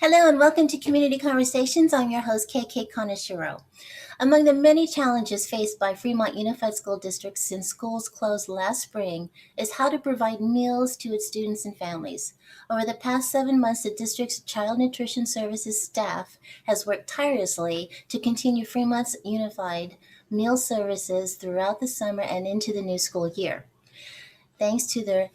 Hello and welcome to Community Conversations. I'm your host, KK Kaneshiro. Among the many challenges faced by Fremont Unified School District since schools closed last spring is how to provide meals to its students and families. Over the past 7 months, the district's Child Nutrition Services staff has worked tirelessly to continue Fremont's unified meal services throughout the summer and into the new school year. Thanks to their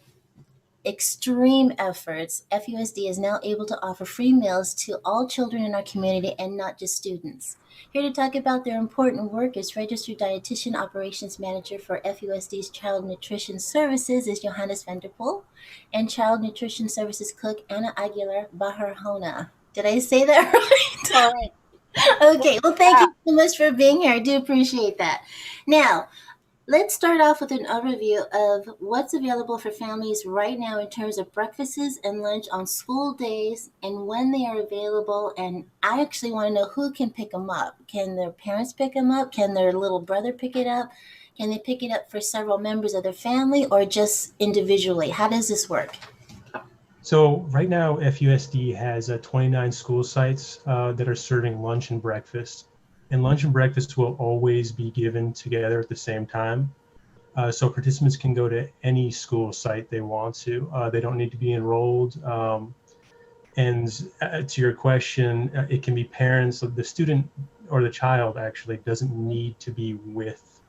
extreme efforts, FUSD is now able to offer free meals to all children in our community and not just students. Here to talk about their important work is Registered Dietitian Operations Manager for FUSD's Child Nutrition Services is Johannes Vanderpool, and Child Nutrition Services Cook Anna Aguilar Bajarjona. Did I say that right? All right. Okay, well, thank you so much for being here. I do appreciate that. Now, let's start off with an overview of what's available for families right now in terms of breakfasts and lunch on school days and when they are available. And I actually want to know who can pick them up. Can their parents pick them up? Can their little brother pick it up? Can they pick it up for several members of their family or just individually? How does this work? So right now, FUSD has 29 school sites that are serving lunch and breakfast. And lunch and breakfast will always be given together at the same time. So participants can go to any school site they want to. They don't need to be enrolled. And to your question, it can be parents. The student or the child actually doesn't need to be with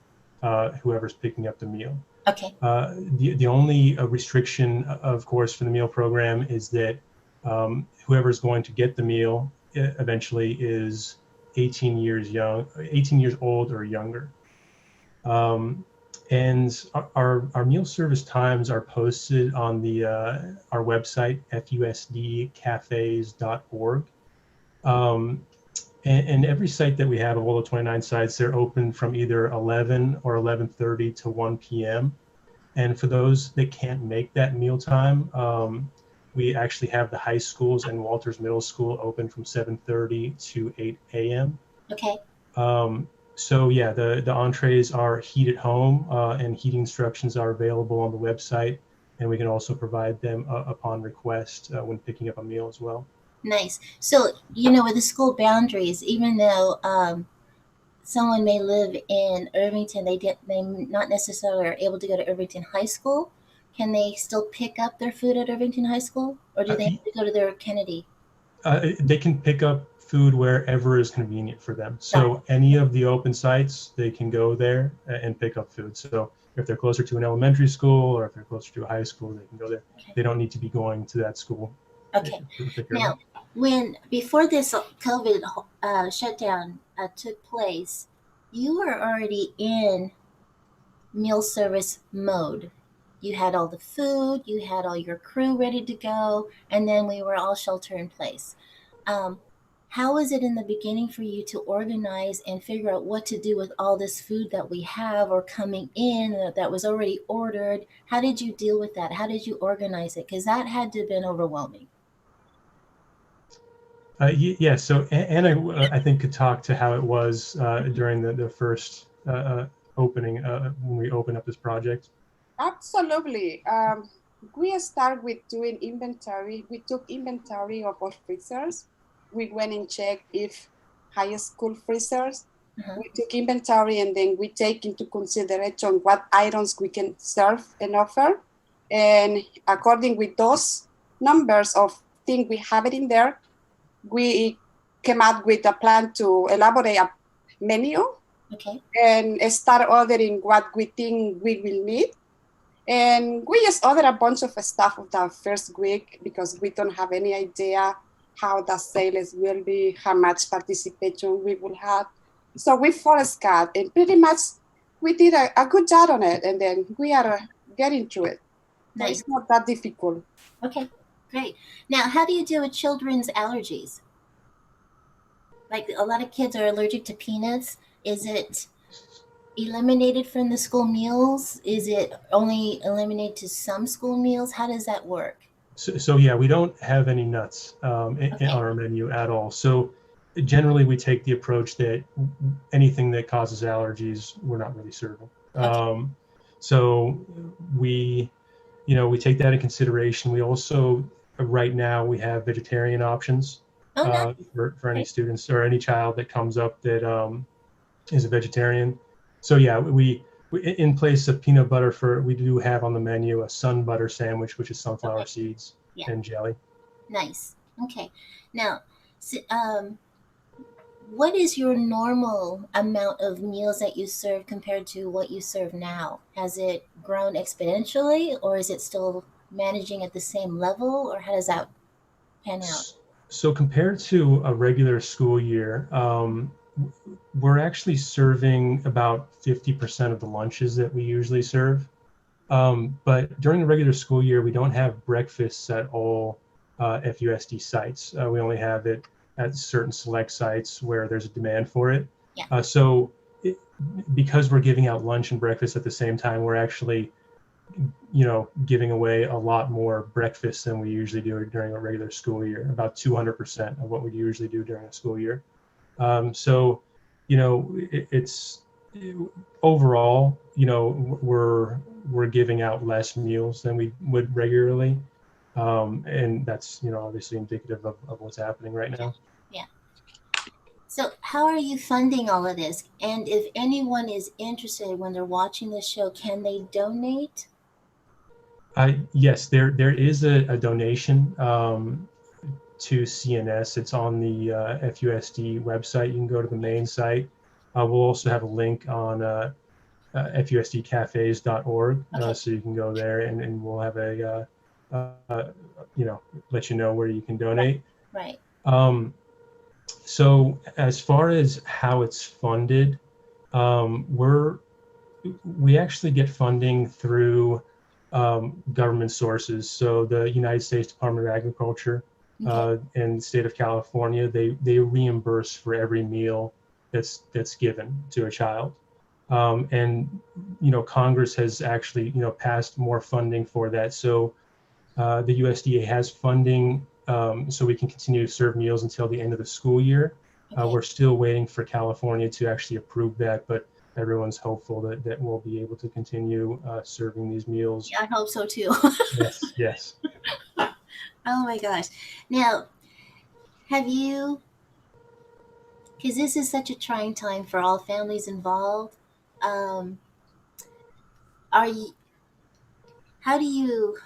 whoever's picking up the meal. Okay. The only restriction, of course, for the meal program is that whoever's going to get the meal eventually is 18 years old or younger. And our meal service times are posted on our website, fusdcafes.org. And every site that we have of all the 29 sites, they're open from either 11 or 11:30 to 1 p.m. And for those that can't make that mealtime, we actually have the high schools and Walters Middle School open from 7:30 to 8 a.m. Okay. So yeah, the entrees are heat at home, and heating instructions are available on the website, and we can also provide them upon request when picking up a meal as well. Nice. So, with the school boundaries, even though someone may live in Irvington, they not necessarily are able to go to Irvington High School. Can they still pick up their food at Irvington High School, or do they have to go to their Kennedy? They can pick up food wherever is convenient for them. So any of the open sites, they can go there and pick up food. So if they're closer to an elementary school or if they're closer to a high school, they can go there. Okay. They don't need to be going to that school. Okay. Now, before this COVID shutdown took place, you were already in meal service mode. You had all the food, you had all your crew ready to go, and then we were all shelter in place. How was it in the beginning for you to organize and figure out what to do with all this food that we have or coming in that was already ordered? How did you deal with that? How did you organize it? Because that had to have been overwhelming. Yeah, so Anna, I think, could talk to how it was during the first opening when we opened up this project. Absolutely. We started with doing inventory. We took inventory of our freezers. We went and checked if high school freezers. We took inventory, and then we take into consideration what items we can serve and offer. And according with those numbers of things we have it in there, we came up with a plan to elaborate a menu. Okay. And start ordering what we think we will need. And we just ordered a bunch of stuff of the first week because we don't have any idea how the sales will be, how much participation we will have. So we forecast, and pretty much we did a good job on it, and then we are getting through it. Nice. So it's not that difficult. Okay, great. Now, how do you deal with children's allergies? Like a lot of kids are allergic to peanuts. Is it eliminated from the school meals? Is it only eliminated to some school meals? How does that work? So yeah, we don't have any nuts on our menu at all. So generally we take the approach that anything that causes allergies, we're not really serving. Okay. So we take that in consideration. We also, right now, we have vegetarian options. Oh, nice. for any students or any child that comes up that is a vegetarian. So yeah, we in place of peanut butter we do have on the menu a sun butter sandwich, which is sunflower Okay. seeds Yeah. and jelly. Nice. Okay. Now, what is your normal amount of meals that you serve compared to what you serve now? Has it grown exponentially, or is it still managing at the same level, or how does that pan out? So compared to a regular school year, we're actually serving about 50% of the lunches that we usually serve. But during the regular school year, we don't have breakfasts at all FUSD sites. We only have it at certain select sites where there's a demand for it. Yeah. So because we're giving out lunch and breakfast at the same time, we're actually giving away a lot more breakfast than we usually do during a regular school year, about 200% of what we usually do during a school year. So, it's overall, we're giving out less meals than we would regularly. And that's, obviously indicative of what's happening right now. Yeah. So, how are you funding all of this? And if anyone is interested when they're watching the show, can they donate? Yes, there is a donation to CNS. It's on the FUSD website. You can go to the main site. We'll also have a link on FUSDcafes.org, Okay. so you can go there and we'll have let you know where you can donate. Right. So as far as how it's funded, we actually get funding through government sources. So the United States Department of Agriculture and the state of California, they reimburse for every meal that's given to a child. And Congress has actually passed more funding for that. So the USDA has funding so we can continue to serve meals until the end of the school year. We're still waiting for California to actually approve that, but everyone's hopeful that we'll be able to continue serving these meals. Yeah, I hope so too. Yes. Oh my gosh. Now, have you, because this is such a trying time for all families involved, are you, how do you,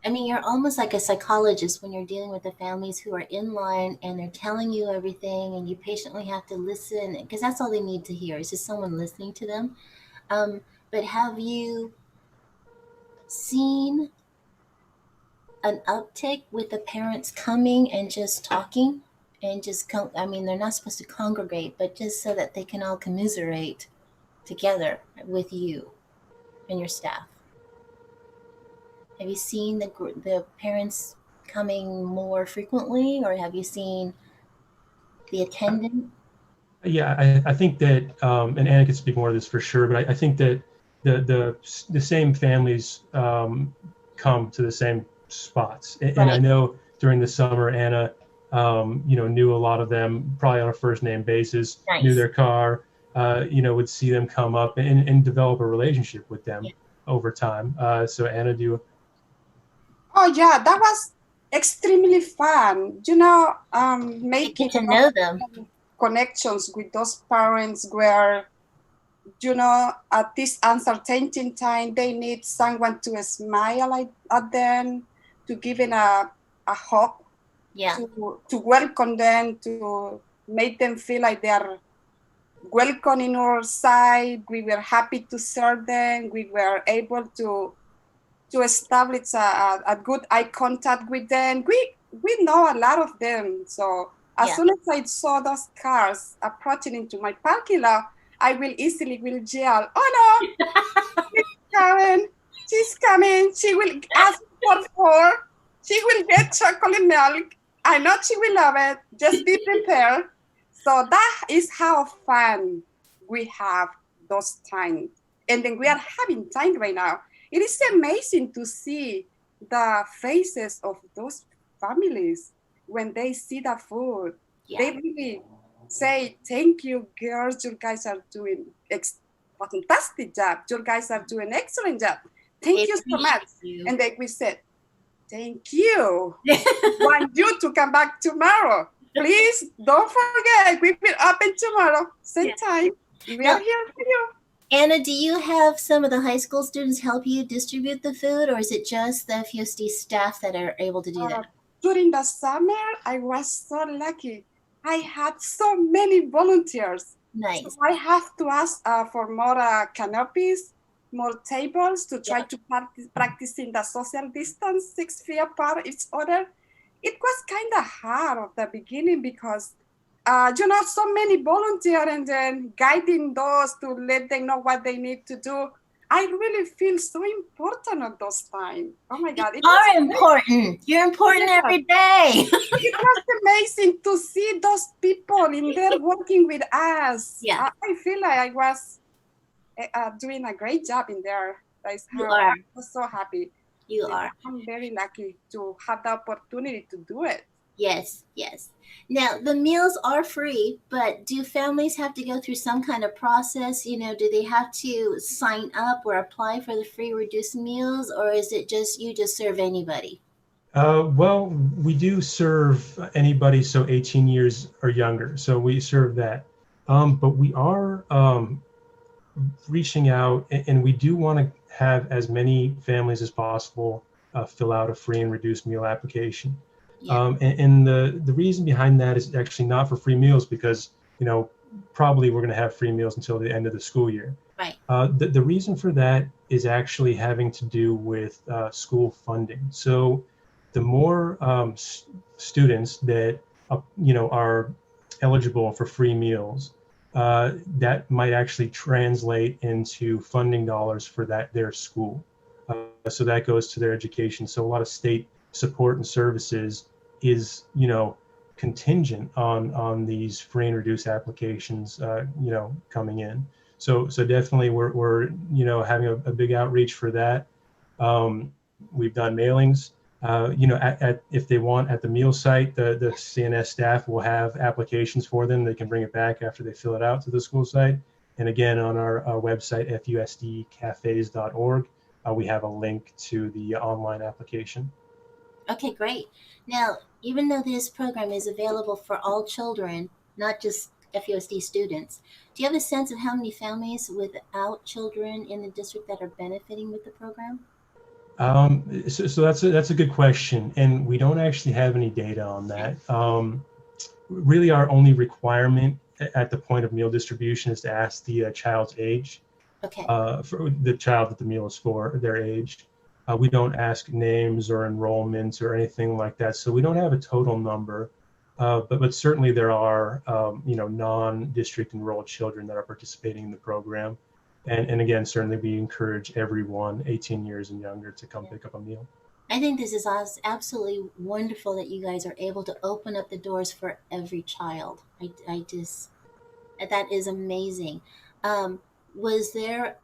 I mean, you're almost like a psychologist when you're dealing with the families who are in line and they're telling you everything and you patiently have to listen because that's all they need to hear is just someone listening to them. But have you seen an uptick with the parents coming and just talking and just I mean, they're not supposed to congregate, but just so that they can all commiserate together with you and your staff? Have you seen the parents coming more frequently, or have you seen the attendant? Yeah, I think that, and Anna can speak more of this for sure, but I think that the same families come to the same spots. And Right. I know during the summer, Anna, knew a lot of them probably on a first name basis, Nice. knew their car, would see them come up and develop a relationship with them over time. So Anna, Oh yeah, that was extremely fun. Making Get to know them. connections with those parents where, at this uncertain time, they need someone to smile at them, to give them a hope, to welcome them, to make them feel like they are welcome in our side. We were happy to serve them. We were able to establish a good eye contact with them. We know a lot of them. So as soon as I saw those cars approaching into my parking lot, I will yell, "Oh no, Karen, she's coming. She will ask for four. She will get chocolate milk. I know she will love it. Just be prepared." So that is how fun we have those times. And then we are having time right now. It is amazing to see the faces of those families when they see the food. They really say, "Thank you, girls. You guys are doing a fantastic job. You guys are doing an excellent job. Thank you so much." And then we said, Thank you. Want you to come back tomorrow. Please don't forget, we will open tomorrow. Same time. We are here for you. Anna, do you have some of the high school students help you distribute the food, or is it just the FUSD staff that are able to do that? During the summer, I was so lucky. I had so many volunteers. Nice. So I have to ask for more canopies, more tables to try to practice in the social distance, 6 feet apart each other. It was kind of hard at the beginning because so many volunteers and then guiding those to let them know what they need to do. I really feel so important at those times. Oh my God. You are important. You're important every day. It was amazing to see those people in there working with us. Yeah. I feel like I was doing a great job in there. You are. I was so happy. You are. I'm very lucky to have the opportunity to do it. Yes, yes. Now, the meals are free, but do families have to go through some kind of process? Do they have to sign up or apply for the free reduced meals, or is it just you just serve anybody? Well, we do serve anybody, so 18 years or younger. So we serve that. But we are reaching out, and we do want to have as many families as possible fill out a free and reduced meal application. Yeah. And the reason behind that is actually not for free meals because, probably we're going to have free meals until the end of the school year. Right. The reason for that is actually having to do with school funding. So the more students that, are eligible for free meals, that might actually translate into funding dollars for their school. So that goes to their education. So a lot of state support and services is, contingent on these free and reduced applications, coming in. So definitely we're having a big outreach for that. We've done mailings. If they want at the meal site, the CNS staff will have applications for them. They can bring it back after they fill it out to the school site. And again, on our website, fusdcafes.org, we have a link to the online application. Okay, great. Now, even though this program is available for all children, not just FUSD students, do you have a sense of how many families without children in the district that are benefiting with the program? So that's a good question, and we don't actually have any data on that. Really, our only requirement at the point of meal distribution is to ask the child's age. Okay. For the child that the meal is for, their age. We don't ask names or enrollments or anything like that, so we don't have a total number. But certainly there are non-district enrolled children that are participating in the program. And again, certainly we encourage everyone 18 years and younger to come pick up a meal. I think this is absolutely wonderful that you guys are able to open up the doors for every child. That is amazing. Was there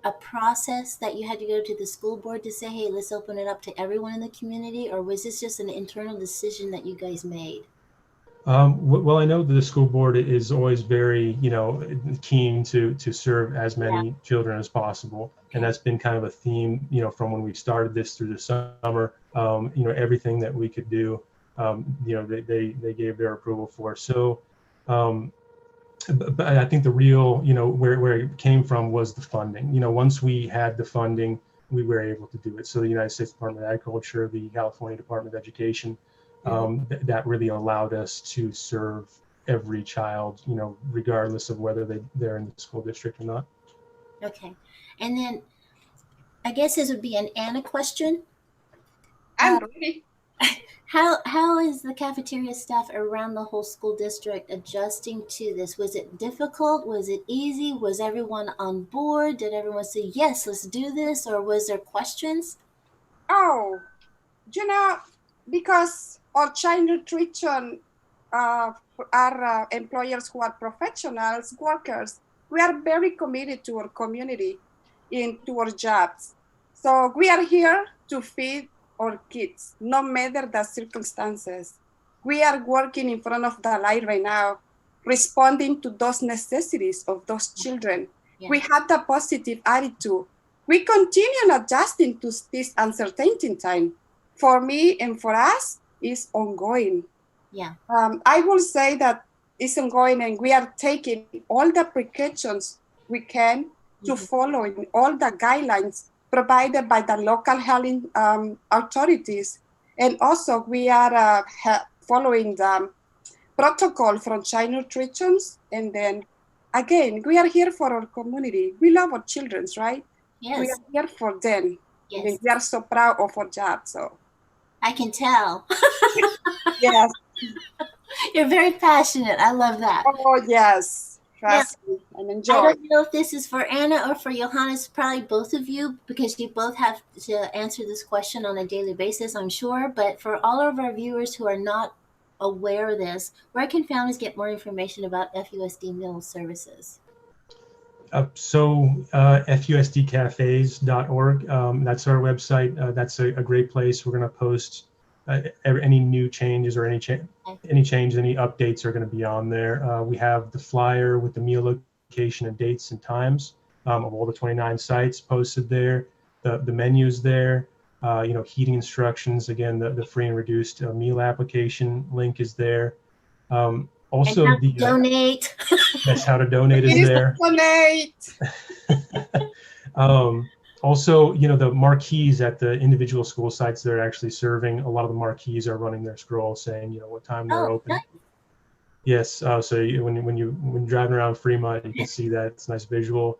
a process that you had to go to the school board to say, hey, let's open it up to everyone in the community, or was this just an internal decision that you guys made? Well, I know that the school board is always very, keen to serve as many children as possible. Okay. And that's been kind of a theme, from when we started this through the summer, everything that we could do, they gave their approval for. So, but I think the real, where it came from was the funding. Once we had the funding, we were able to do it. So the United States Department of Agriculture, the California Department of Education, that really allowed us to serve every child, regardless of whether they're in the school district or not. Okay. And then I guess this would be an Anna question. I'm ready. How is the cafeteria staff around the whole school district adjusting to this? Was it difficult? Was it easy? Was everyone on board? Did everyone say, yes, let's do this? Or was there questions? Oh, because our child nutrition are employers who are professionals, workers, we are very committed to our community and to our jobs. So we are here to feed our kids, no matter the circumstances. We are working in front of the light right now, responding to those necessities of those children. Yeah. We have the positive attitude. We continue adjusting to this uncertainty time. for me and for us is ongoing. Yeah. I will say that it's ongoing, and we are taking all the precautions we can to follow in all the guidelines provided by the local health authorities. And also we are following the protocol from Child Nutrition. And then again, we are here for our community. We love our children, right? Yes. We are here for them. Yes. And we are so proud of our job. So I can tell. yes. You're very passionate. I love that. Oh yes. Trust me and enjoy. I don't know if this is for Anna or for Johannes, probably both of you, because you both have to answer this question on a daily basis, I'm sure. But for all of our viewers who are not aware of this, where can families get more information about FUSD meal services? FUSDcafes.org. That's our website. That's a great place. We're going to post any new changes or any change, any updates are going to be on there. We have the flyer with the meal location and dates and times of all the 29 sites posted there. The menus there. Heating instructions. Again, the free and reduced meal application link is there. Also, and how to donate. Yes, how to donate is there. Donate. Also, the marquees at the individual school sites that are actually serving, a lot of the marquees are running their scroll saying, what time they're open. Nice. Yes, so when you're driving around Fremont, you can see that. It's a nice visual.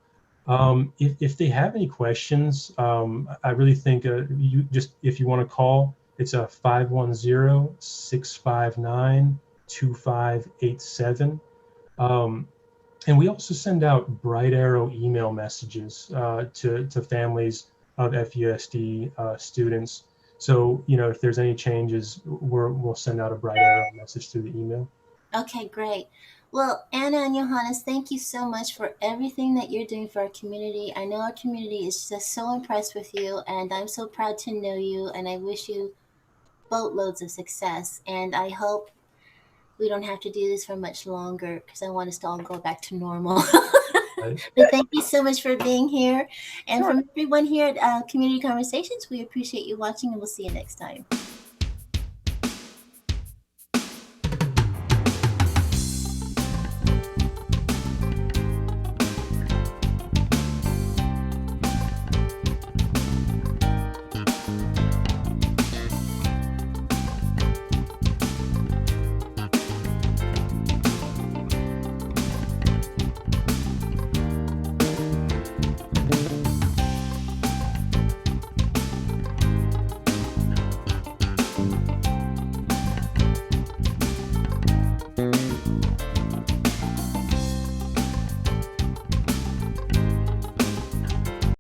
If they have any questions, I really think if you want to call, it's a 510-659-2587. And we also send out Bright Arrow email messages to families of FUSD students. So, if there's any changes, we'll send out a Bright Arrow message through the email. Okay, great. Well, Anna and Johannes, thank you so much for everything that you're doing for our community. I know our community is just so impressed with you, and I'm so proud to know you, and I wish you boatloads of success. And I hope we don't have to do this for much longer because I want us to all go back to normal. Right. But thank you so much for being here. And Sure. from everyone here at Community Conversations, we appreciate you watching, and we'll see you next time.